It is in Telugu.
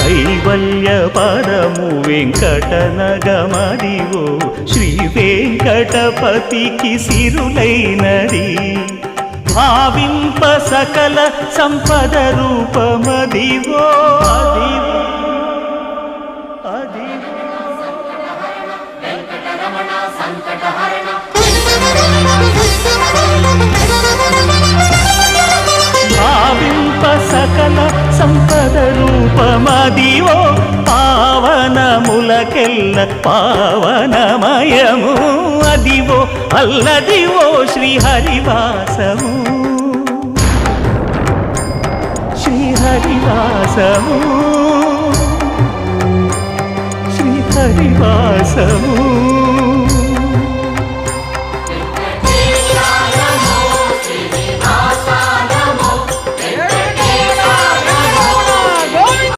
కైవల్య పదము వెంకటనగమదివో శ్రీ వెంకటపతికి సిరులైనది భావింప సకల సంపద రూపమదివో అదివో భావింప సకల సంపద రూపమదివో పావనములకెల్ల పావనమయము అదివో అల్లదివో శ్రీహరివాసము శ్రీహరివాసము శ్రీహరివాసము